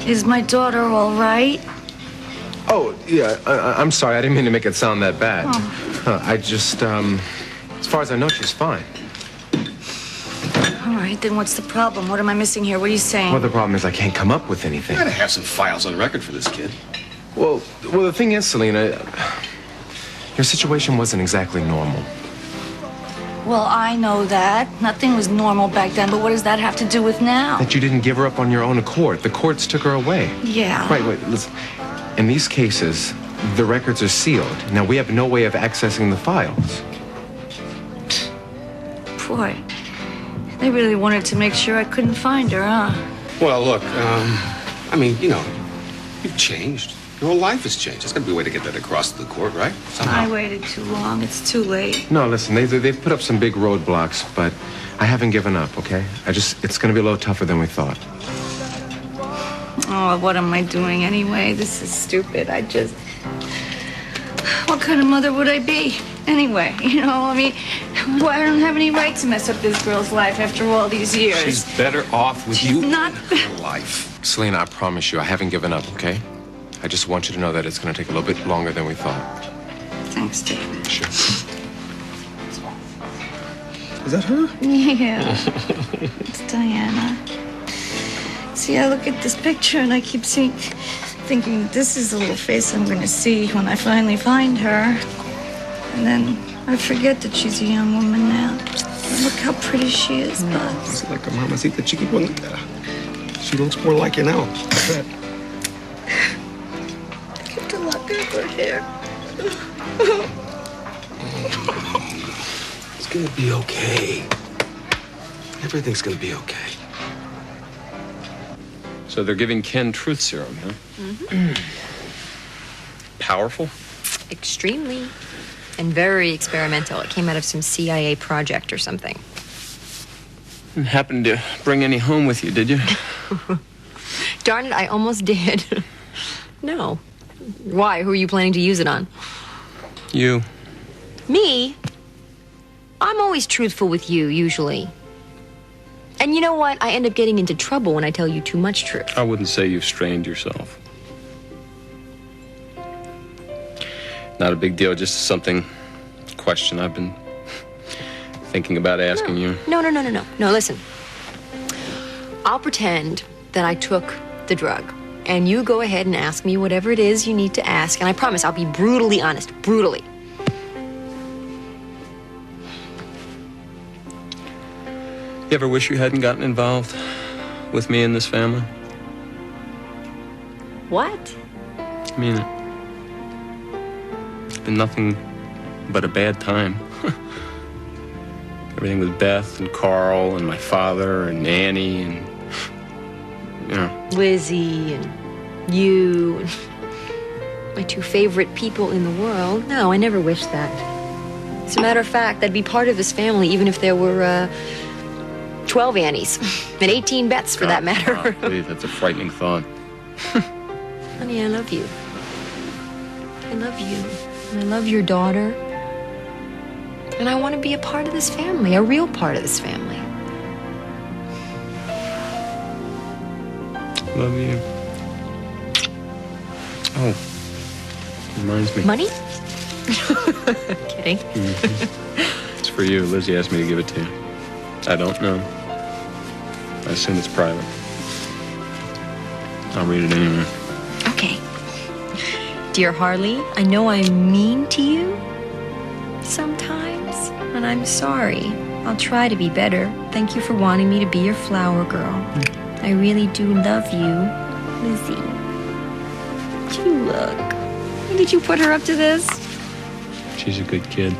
Is my daughter all right? Oh, yeah, I'm sorry. I didn't mean to make it sound that bad. Oh. I just, as far as I know, she's fine. All right, then what's the problem? What am I missing here? What are you saying? Well, the problem is I can't come up with anything. You gotta have some files on record for this kid. Well, the thing is, Selena, your situation wasn't exactly normal. Well, I know that. Nothing was normal back then, but what does that have to do with now? That you didn't give her up on your own accord. The courts took her away. Yeah. Right, wait, listen. In these cases, the records are sealed. Now, we have no way of accessing the files. Boy, they really wanted to make sure I couldn't find her, huh? Well, look, I mean, you know, you've changed. Your whole life has changed. There's got to be a way to get that across to the court, right? Somehow. I waited too long. It's too late. No, listen, they've put up some big roadblocks, but I haven't given up, okay? It's going to be a little tougher than we thought. Oh, what am I doing anyway? This is stupid. What kind of mother would I be? Anyway, you know, I mean, I don't have any right to mess up this girl's life after all these years. She's better off with you. She's not. Her life. Selena, I promise you, I haven't given up, okay? I just want you to know that it's going to take a little bit longer than we thought. Thanks, David. Sure. Is that her? Yeah. It's Diana. See, I look at this picture and I keep thinking this is the little face I'm going to see when I finally find her. And then I forget that she's a young woman now. Look how pretty she is, Bud. It's like a mamacita chiqui bonita. She looks more like you now. Get the lock of her hair. It's gonna be okay. Everything's gonna be okay. So they're giving Ken truth serum, huh? Mm-hmm. Powerful? Extremely. And very experimental. It came out of some CIA project or something. Didn't happen to bring any home with you, did you? Darn it, I almost did. No. Why? Who are you planning to use it on? You. Me? I'm always truthful with you, usually. And you know what? I end up getting into trouble when I tell you too much truth. I wouldn't say you've strained yourself. Not a big deal, just question I've been thinking about asking you. No, listen. I'll pretend that I took the drug, and you go ahead and ask me whatever it is you need to ask, and I promise I'll be brutally honest. Brutally. You ever wish you hadn't gotten involved with me in this family? What? I mean it. It's been nothing but a bad time. Everything with Beth and Carl and my father and Annie and, you know. Lizzie and you and my two favorite people in the world. No, I never wished that. As a matter of fact, I'd be part of this family even if there were 12 Annies and 18 Beths for that matter. Oh, please, that's a frightening thought. Honey, I love you. I love you. And I love your daughter. And I want to be a part of this family, a real part of this family. Love you. Oh, reminds me. Money? Kidding. Mm-hmm. It's for you. Lizzie asked me to give it to you. I don't know. I assume it's private. I'll read it anyway. Okay. Dear Harley, I know I'm mean to you sometimes, and I'm sorry. I'll try to be better. Thank you for wanting me to be your flower girl. I really do love you, Lizzie. You look. Did you put her up to this? She's a good kid.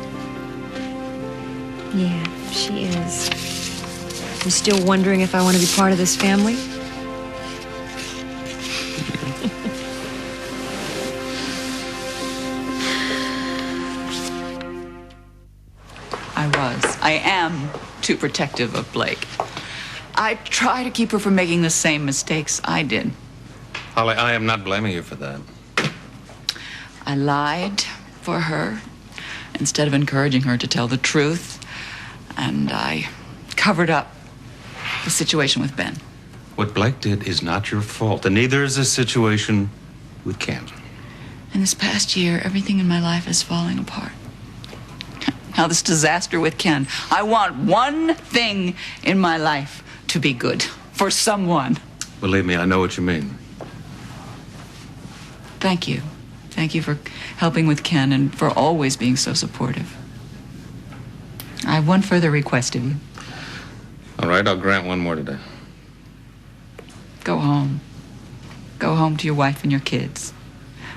Yeah, she is. I'm still wondering if I want to be part of this family. I am too protective of Blake. I try to keep her from making the same mistakes I did. Holly, I am not blaming you for that. I lied for her instead of encouraging her to tell the truth. And I covered up the situation with Ben. What Blake did is not your fault, and neither is the situation with Ken. In this past year, everything in my life is falling apart. Now, this disaster with Ken. I want one thing in my life to be good for someone. Believe me, I know what you mean. Thank you. Thank you for helping with Ken and for always being so supportive. I have one further request of you. All right, I'll grant one more today. Go home. Go home to your wife and your kids.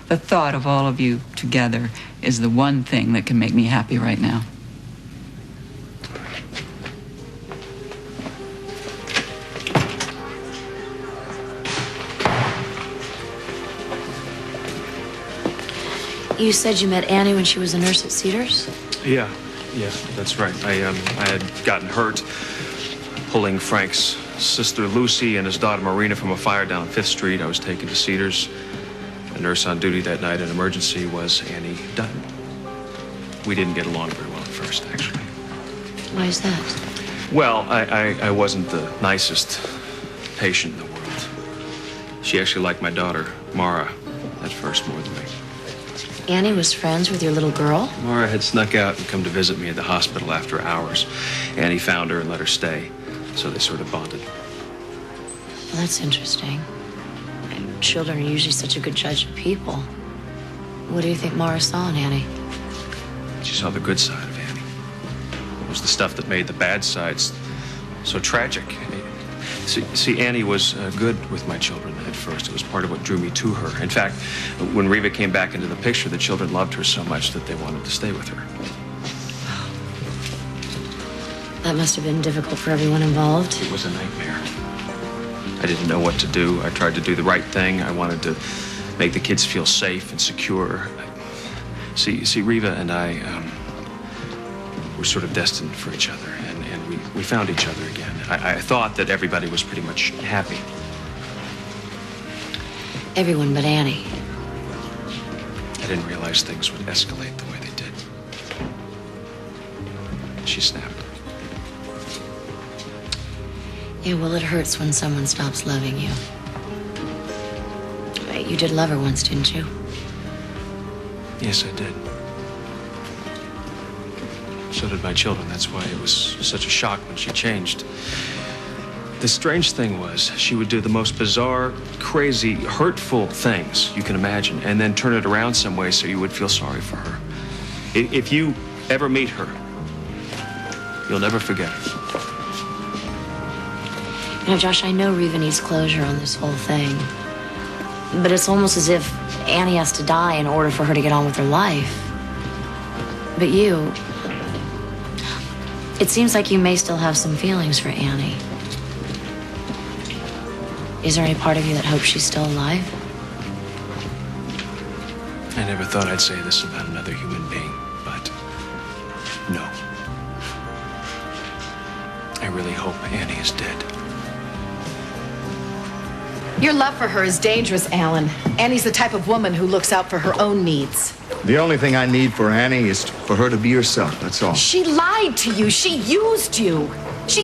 The thought of all of you together is the one thing that can make me happy right now. You said you met Annie when she was a nurse at Cedars? Yeah, that's right. I had gotten hurt pulling Frank's sister Lucy and his daughter Marina from a fire down on 5th Street. I was taken to Cedars. The nurse on duty that night in emergency was Annie Dunn. We didn't get along very well at first, actually. Why is that? Well, I wasn't the nicest patient in the world. She actually liked my daughter, Mara, at first more than me. Annie was friends with your little girl? Mara had snuck out and come to visit me at the hospital after hours. Annie found her and let her stay, so they sort of bonded. Well, that's interesting. Children are usually such a good judge of people. What do you think Mara saw in Annie? She saw the good side of Annie. It was the stuff that made the bad sides so tragic. See, Annie was good with my children at first. It was part of what drew me to her. In fact, when Reva came back into the picture, the children loved her so much that they wanted to stay with her. That must have been difficult for everyone involved. It was a nightmare. I didn't know what to do. I tried to do the right thing. I wanted to make the kids feel safe and secure. See, Reva and I were sort of destined for each other, and we found each other again. I thought that everybody was pretty much happy. Everyone but Annie. I didn't realize things would escalate the way they did. She snapped. Yeah, well, it hurts when someone stops loving you. You did love her once, didn't you? Yes, I did. So did my children. That's why it was such a shock when she changed. The strange thing was, she would do the most bizarre, crazy, hurtful things you can imagine, and then turn it around some way so you would feel sorry for her. If you ever meet her, you'll never forget her. You know, Josh, I know Reva needs closure on this whole thing. But it's almost as if Annie has to die in order for her to get on with her life. But you... It seems like you may still have some feelings for Annie. Is there any part of you that hopes she's still alive? I never thought I'd say this about another human being, but no. I really hope Annie is dead. Your love for her is dangerous, Alan. Annie's the type of woman who looks out for her own needs. The only thing I need for Annie is for her to be herself, that's all. She lied to you. She used you.